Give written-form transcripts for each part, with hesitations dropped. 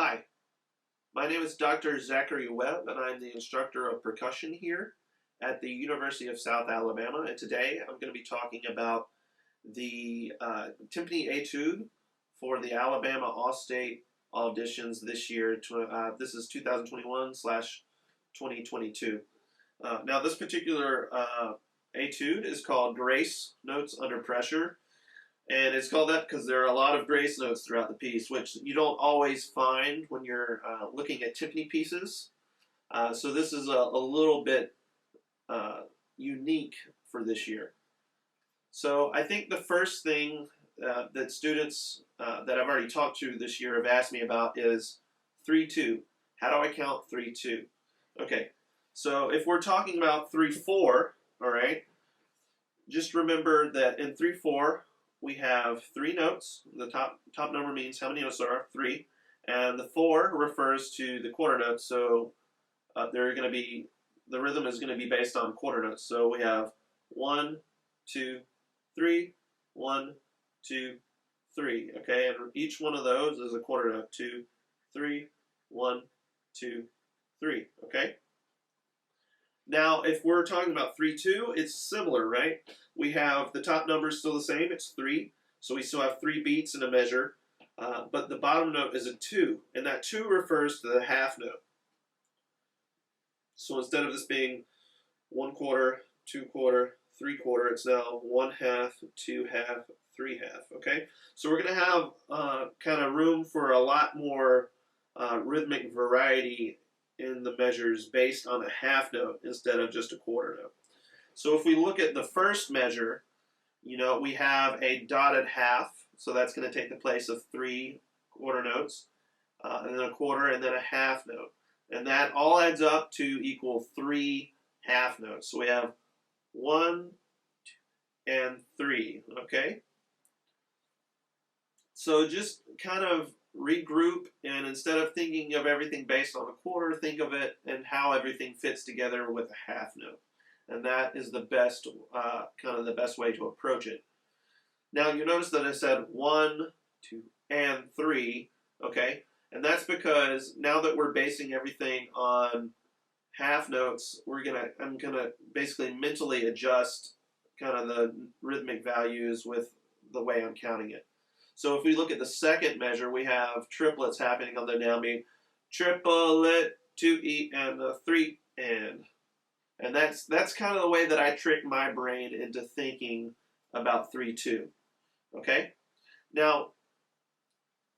Hi, my name is Dr. Zachary Webb, and I'm the instructor of percussion here at the University of South Alabama. And today I'm going to be talking about the Timpani Etude for the Alabama All-State auditions this year. This is 2021/2022. Now, this particular Etude is called Grace Notes Under Pressure. And it's called that because there are a lot of grace notes throughout the piece, which you don't always find when you're looking at Timpani pieces. So this is a little bit unique for this year. So I think the first thing that students that I've already talked to this year have asked me about is 3-2. How do I count 3-2? Okay, so if we're talking about 3-4, all right, just remember that in 3-4, we have 3 notes. The top number means how many notes there are, 3. And the 4 refers to the quarter notes, so they're going to be, the rhythm is going to be based on quarter notes. So we have 1, 2, 3, 1, 2, 3. Okay, and each one of those is a quarter note. 2, 3, 1, 2, 3. Okay. Now, if we're talking about 3-2, it's similar, right? We have the top number is still the same, it's 3. So we still have 3 beats in a measure. But the bottom note is a 2. And that 2 refers to the half note. So instead of this being 1 quarter, 2 quarter, 3 quarter, it's now 1 half, 2 half, 3 half. Okay? So we're going to have kind of room for a lot more rhythmic variety in the measures based on a half note instead of just a quarter note. So if we look at the first measure, you know, we have a dotted half, so that's going to take the place of 3 quarter notes, and then a quarter, and then a half note. And that all adds up to equal 3 half notes. So we have 1, 2, and 3, okay? So just kind of regroup, and instead of thinking of everything based on a quarter, think of it and how everything fits together with a half note. And that is the best, kind of the best way to approach it. Now you notice that I said 1, 2, and 3, okay? And that's because now that we're basing everything on half notes, I'm gonna basically mentally adjust kind of the rhythmic values with the way I'm counting it. So if we look at the second measure, we have triplets happening on the downbeat. Triplet, 2E, and a 3, and that's kind of the way that I trick my brain into thinking about 3-2. Okay? Now,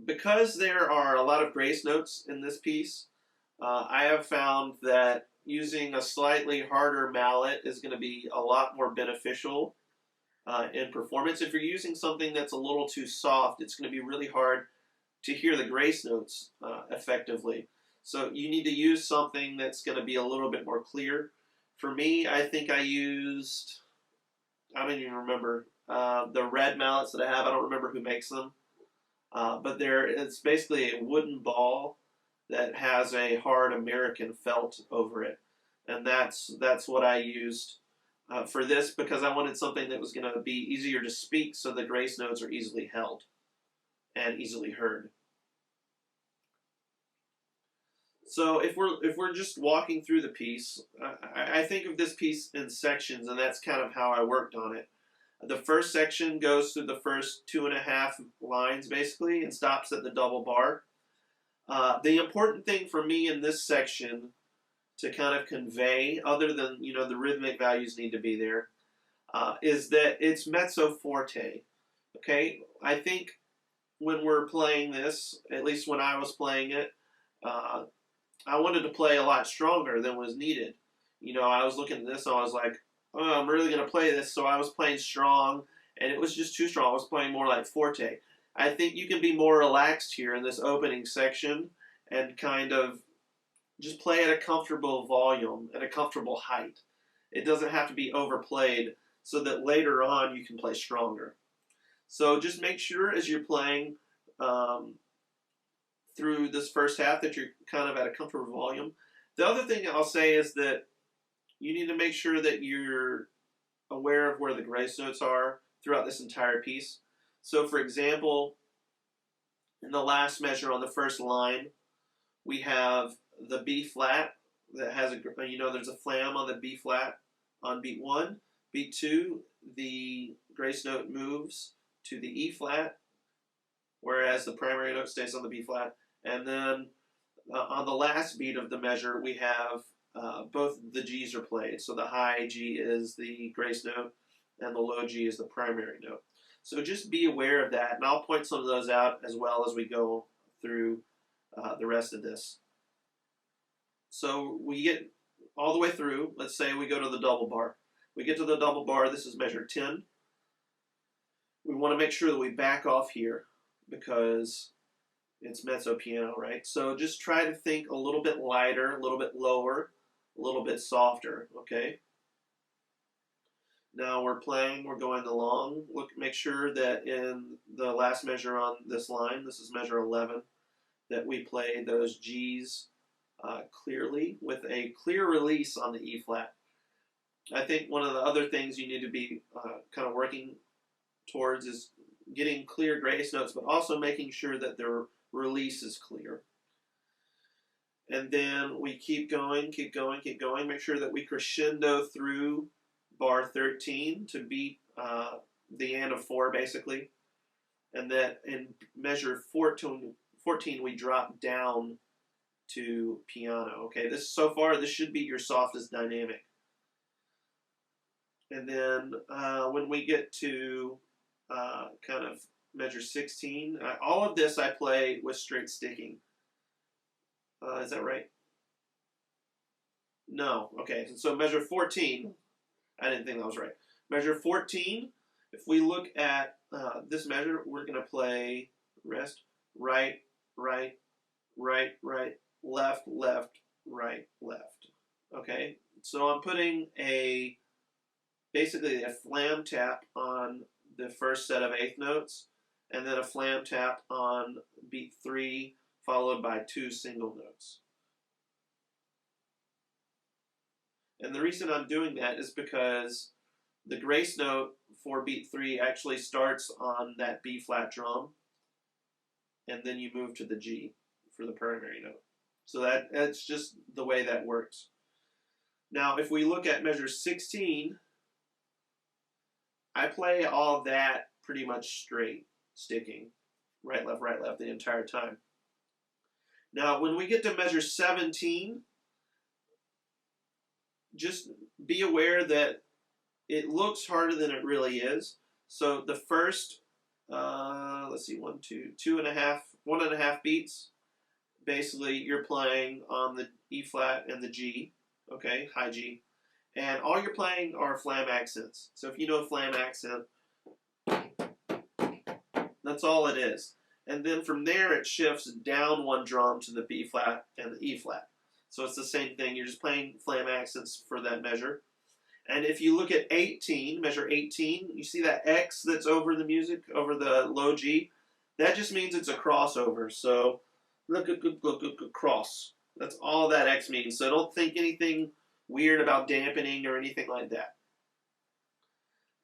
because there are a lot of grace notes in this piece, I have found that using a slightly harder mallet is going to be a lot more beneficial in performance. If you're using something that's a little too soft, it's going to be really hard to hear the grace notes effectively. So you need to use something that's going to be a little bit more clear. For me, I think I used, I don't even remember, the red mallets that I have. I don't remember who makes them. But it's basically a wooden ball that has a hard American felt over it. And that's what I used for this, because I wanted something that was going to be easier to speak so the grace notes are easily held and easily heard. So if we're just walking through the piece, I think of this piece in sections, and that's kind of how I worked on it. The first section goes through the first 2.5 lines basically and stops at the double bar. The important thing for me in this section to kind of convey, other than, you know, the rhythmic values need to be there, is that it's mezzo forte. Okay, I think when we're playing this, at least when I was playing it, I wanted to play a lot stronger than was needed. You know, I was looking at this and I was like, oh, I'm really going to play this, so I was playing strong, and it was just too strong. I was playing more like forte. I think you can be more relaxed here in this opening section and kind of just play at a comfortable volume and a comfortable height. It doesn't have to be overplayed so that later on you can play stronger. So just make sure as you're playing through this first half that you're kind of at a comfortable volume. The other thing I'll say is that you need to make sure that you're aware of where the grace notes are throughout this entire piece. So for example, in the last measure on the first line, We have the B flat that has a, you know, there's a flam on the B flat on beat 1. Beat 2, the grace note moves to the E flat, whereas the primary note stays on the B flat. And then on the last beat of the measure, we have both the G's are played. So the high G is the grace note, and the low G is the primary note. So just be aware of that, and I'll point some of those out as well as we go through the rest of this. So we get all the way through. Let's say we go to the double bar. We get to the double bar. This is measure 10. We want to make sure that we back off here because it's mezzo piano, right? So just try to think a little bit lighter, a little bit lower, a little bit softer, okay? Now we're playing, we're going along. Look, make sure that in the last measure on this line, this is measure 11, that we play those G's clearly with a clear release on the E flat. I think one of the other things you need to be kind of working towards is getting clear grace notes, but also making sure that their release is clear. And then we keep going, keep going, keep going. Make sure that we crescendo through bar 13 to beat the and of 4, basically. And that in measure 14 we drop down to piano. Okay, this so far this should be your softest dynamic. And then when we get to kind of measure 16, all of this I play with straight sticking. Is that right? No. Okay, so measure 14, I didn't think that was right. Measure 14, if we look at this measure, we're going to play rest, right, right, right, right, left, left, right, left. Okay, so I'm putting basically a flam tap on the first set of eighth notes, and then a flam tap on beat 3, followed by 2 single notes. And the reason I'm doing that is because the grace note for beat 3 actually starts on that B flat drum, and then you move to the G for the primary note. So that's just the way that works. Now, if we look at measure 16, I play all of that pretty much straight, sticking, right, left, the entire time. Now, when we get to measure 17, just be aware that it looks harder than it really is. So the first, let's see, 1.5 beats, basically you're playing on the E flat and the G, okay, high G. And all you're playing are flam accents. So if you know flam accent, that's all it is. And then from there it shifts down 1 drum to the B flat and the E flat. So it's the same thing. You're just playing flam accents for that measure. And if you look at 18, measure 18, you see that X that's over the music, over the low G? That just means it's a crossover. So look, cross. That's all that X means. So don't think anything weird about dampening or anything like that.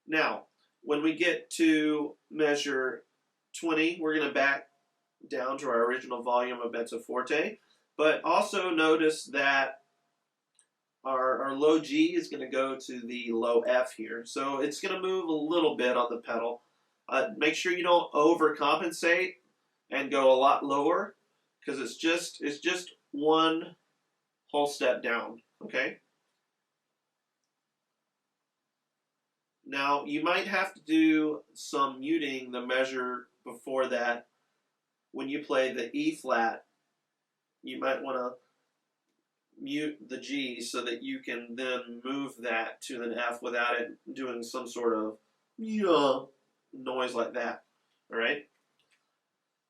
Now, when we get to measure 20, we're going to back down to our original volume of mezzo forte, but also notice that our low G is going to go to the low F here. So it's going to move a little bit on the pedal. Make sure you don't overcompensate and go a lot lower, because it's just 1 whole step down, okay? Now, you might have to do some muting the measure before that. When you play the E flat, you might want to mute the G so that you can then move that to an F without it doing some sort of noise like that. All right?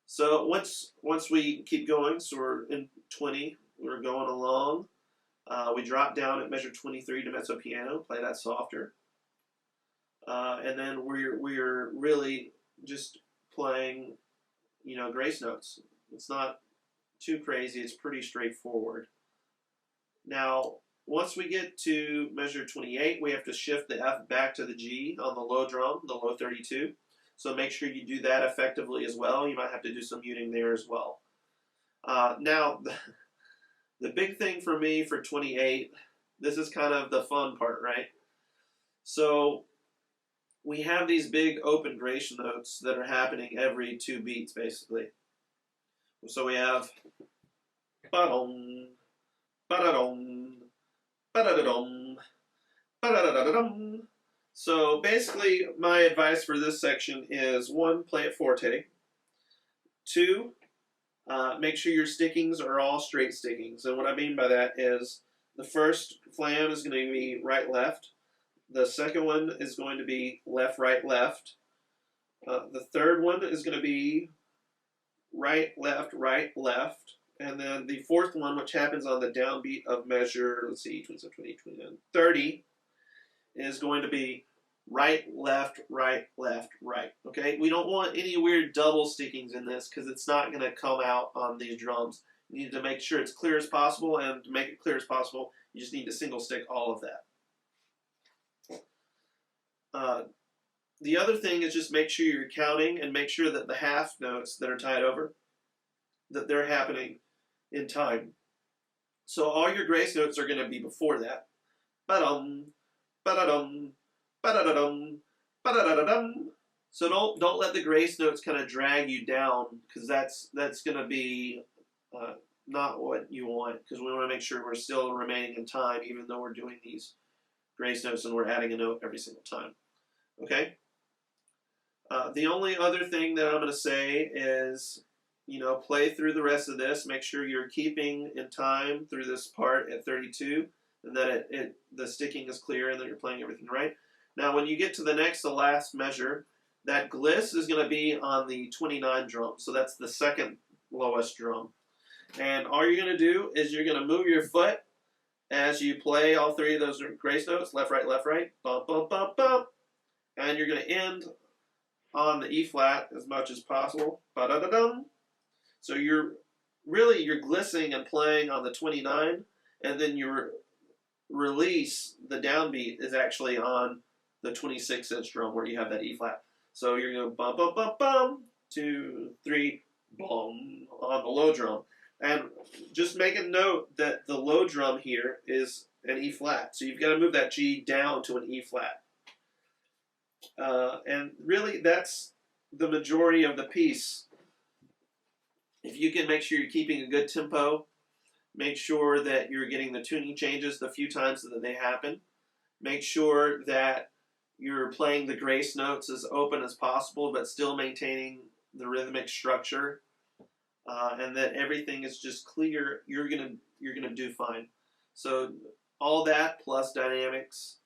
So once we keep going, so we're in 20, we're going along. We drop down at measure 23 to mezzo piano, play that softer. And then we're really just playing, grace notes. It's not too crazy. It's pretty straightforward. Now, once we get to measure 28, we have to shift the F back to the G on the low drum, the low 32. So make sure you do that effectively as well. You might have to do some muting there as well. Now, The big thing for me for 28, this is kind of the fun part, right? So we have these big open grace notes that are happening every 2 beats, basically. So we have ba-dum, ba-da-dum, ba-da-da-dum, ba-da-da-da-dum. So basically, my advice for this section is 1, play it forte. 2, make sure your stickings are all straight stickings. And what I mean by that is the first flam is going to be right, left. The second one is going to be left, right, left. The third one is going to be right, left, right, left. And then the fourth one, which happens on the downbeat of measure, let's see, 27, 28, 29, 30, is going to be right, left, right, left, right. Okay? We don't want any weird double stickings in this because it's not going to come out on these drums. You need to make sure it's clear as possible, and to make it clear as possible, you just need to single stick all of that. The other thing is just make sure you're counting and make sure that the half notes that are tied over, that they're happening in time. So all your grace notes are going to be before that. Ba-dum, ba-da-dum, ba-da-da-dum, ba-da-da-da-dum. So don't let the grace notes kind of drag you down, because that's going to be not what you want, because we want to make sure we're still remaining in time even though we're doing these grace notes and we're adding a note every single time. Okay? The only other thing that I'm going to say is, play through the rest of this. Make sure you're keeping in time through this part at 32, and that the sticking is clear and that you're playing everything right. Now, when you get to the last measure, that gliss is going to be on the 29 drum. So that's the second lowest drum. And all you're going to do is you're going to move your foot as you play all 3 of those grace notes, left, right, bump, bump, bump, bump. And you're going to end on the E flat as much as possible. Ba-da-da-dum. So you're glissing and playing on the 29, and then your release, the downbeat, is actually on the 26-inch drum where you have that E flat. So you're going to bum, bum, bum, bum, 2, 3, boom on the low drum. And just make a note that the low drum here is an E flat. So you've got to move that G down to an E flat. And really, that's the majority of the piece. If you can make sure you're keeping a good tempo, make sure that you're getting the tuning changes the few times that they happen. Make sure that you're playing the grace notes as open as possible, but still maintaining the rhythmic structure, and that everything is just clear. You're gonna do fine. So all that plus dynamics.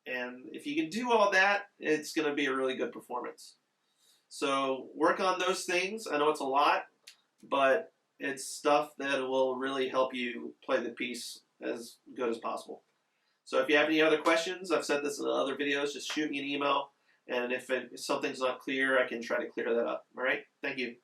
And if you can do all that, it's going to be a really good performance. So work on those things. I know it's a lot, but it's stuff that will really help you play the piece as good as possible. So if you have any other questions, I've said this in other videos, just shoot me an email. And if something's not clear, I can try to clear that up. All right? Thank you.